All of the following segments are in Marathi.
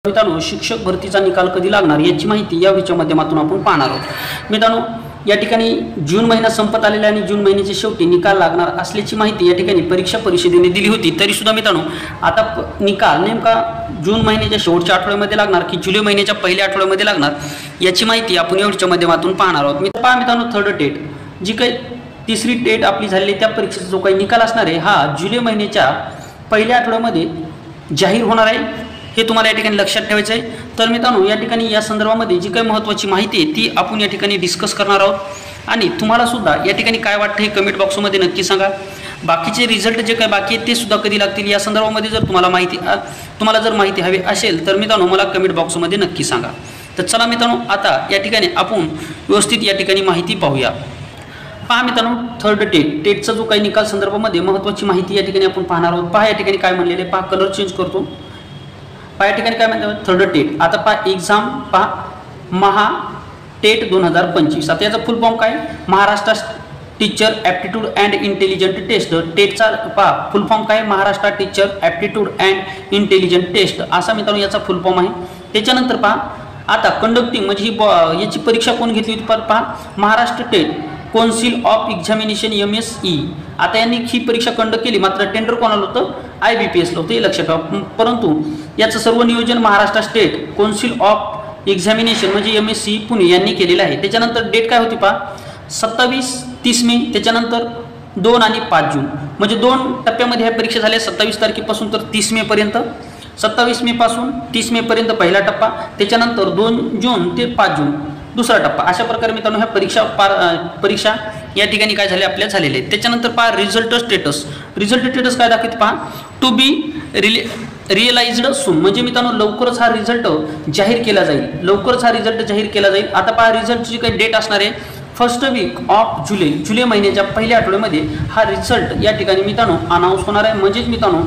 मित्रांनो, शिक्षक भरतीचा निकाल कधी लागणार याची माहिती या व्हिडिओच्या माध्यमातून आपण पाहणार आहोत। मित्रांनो, या ठिकाणी जून महिना संपत आलेला आणि जून महिन्याच्या शेवटी निकाल लागणार असल्याची माहिती या ठिकाणी परीक्षा परिषदेने दिली होती। तरी सुद्धा मित्रांनो, आता निकाल नेमका जून महिन्याच्या शेवटच्या आठवड्यामध्ये लागणार की जुलै महिन्याच्या पहिल्या आठवड्यामध्ये लागणार याची माहिती आपण या व्हिडिओच्या माध्यमातून पाहणार आहोत। मित्रांनो, थर्ड डेट जी काही तिसरी डेट आपली झालेली त्या परीक्षेचा जो काही निकाल असणार आहे हा जुलै महिन्याच्या पहिल्या आठवड्यामध्ये जाहीर होणार आहे, हे तुम्हाला या ठिकाणी लक्षात ठेवायचं आहे। तर मित्रांनो, या ठिकाणी या संदर्भामध्ये जी काही महत्त्वाची माहिती आहे ती आपण या ठिकाणी डिस्कस करणार आहोत आणि तुम्हाला सुद्धा या ठिकाणी काय वाटतं हे कमेंट बॉक्समध्ये नक्की सांगा। बाकीचे रिझल्ट जे काही बाकी आहेत ते सुद्धा कधी लागतील या संदर्भामध्ये जर तुम्हाला जर माहिती हवी असेल तर मित्रांनो मला कमेंट बॉक्समध्ये नक्की सांगा। तर चला मित्रांनो, आता या ठिकाणी आपण व्यवस्थित या ठिकाणी माहिती पाहूया। पहा मित्रांनो, थर्ड टेटचा जो काही निकाल संदर्भामध्ये महत्त्वाची माहिती या ठिकाणी आपण पाहणार आहोत। पहा या ठिकाणी काय म्हणलेले, पहा कलर चेंज करतो। या ठिकाणी काय म्हणतात थर्ड टेट। आता पहा एक्झाम, पहा महा टेट 2025। आता याचा फुल फॉर्म काय, Maharashtra teacher aptitude and intelligent test. टेटचा पहा फुल फॉर्म काय, Maharashtra teacher aptitude and intelligent test असा मित्रांनो याचा फुल फॉर्म आहे। त्याच्यानंतर पहा आता कंडक्टिंग म्हणजे ही याची परीक्षा कोण घेतली होती, पहा Maharashtra state council of examination MSE। आता यांनी ही परीक्षा कंडक्ट केली, मात्र टेंडर कोणाला होतं, IBPS होतं, हे लक्षात ठेवा। परंतु याचं सर्व नियोजन Maharashtra state council of examination म्हणजे MSE पुणे यांनी केलेलं आहे। त्याच्यानंतर डेट काय होती पहा 27-30 मे, त्याच्यानंतर 2 आणि 5 जून म्हणजे 2 टप्प्यामध्ये ह्या परीक्षा झाल्या। 27 तारखेपासून तर 30 मे पर्यंत, 27 मे पासून 30 मे पर्यंत पहिला टप्पा, त्याच्यानंतर 2 जून ते 5 जून दुसरा टप्पा। अशा प्रकारे मित्रांनो ह्या परीक्षा या ठिकाणी काय झाले आपल्या झालेले आहेत। त्याच्यानंतर पहा रिझल्ट स्टेटस काय दाखवते पहा, टू बी रिअलाइज्ड सून म्हणजे मित्रांनो लवकरच हा रिझल्ट जाहीर केला जाईल, आता पहा रिझल्टची काही डेट असणार आहे फर्स्ट वीक ऑफ जुलै महिन्याच्या पहिल्या आठवड्यामध्ये हा रिझल्ट या ठिकाणी मित्रांनो अनाऊन्स होणार आहे। म्हणजेच मित्रांनो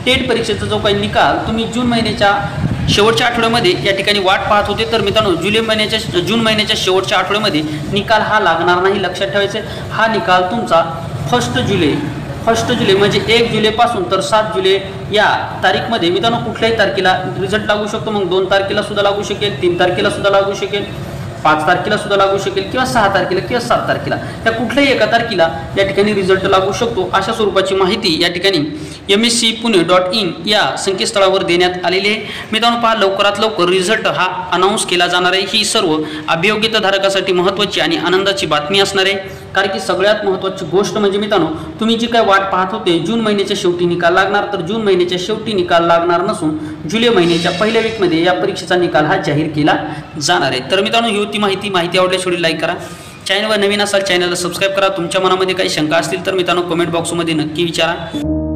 टेट परीक्षेचा जो काही निकाल तुम्ही जून महिन्याच्या शेवटच्या आठवड्यामध्ये या ठिकाणी वाट पाहत होते, तर मित्रांनो जून महिन्याच्या शेवटच्या आठवड्यामध्ये निकाल हा लागणार नाही, लक्षात ठेवायचे। हा निकाल तुमचा फर्स्ट जुलै म्हणजे 1 जुलैपासून तर 7 जुलै या तारीखमध्ये मित्रांनो कुठल्याही तारखेला रिझल्ट लागू शकतो। मग 2 तारखेला सुद्धा लागू शकेल, 3 तारखेला सुद्धा लागू शकेल, 5 तारखेला सुद्धा लागू शकेल किंवा 6 तारखेला किंवा 7 तारखेला या कुठल्याही एका तारखेला या ठिकाणी रिझल्ट लागू शकतो। अशा स्वरूपाची माहिती या ठिकाणी MSCPune.in या संकेतस्थळावर देण्यात आलेली आहे। मित्रांनो पहा लवकरात लवकर रिझल्ट हा अनाऊन्स केला जाणार आहे। ही सर्व अभियोग्यताधारकासाठी महत्त्वाची आणि आनंदाची बातमी असणार आहे, कारण की सगळ्यात महत्त्वाची गोष्ट म्हणजे मित्रांनो तुम्ही जी काय वाट पाहत होते जून महिन्याच्या शेवटी निकाल लागणार, तर जून महिन्याच्या शेवटी निकाल लागणार नसून जुलै महिन्याच्या पहिल्या वीकमध्ये या परीक्षेचा निकाल हा जाहीर केला जाणार आहे। तर मित्रांनो ही होती माहिती आवडल्यास व्हिडिओ लाईक करा, चॅनलवर नवीन असाल चॅनलला सबस्क्राईब करा। तुमच्या मनामध्ये काही शंका असतील तर मित्रांनो कमेंट बॉक्समध्ये नक्की विचारा।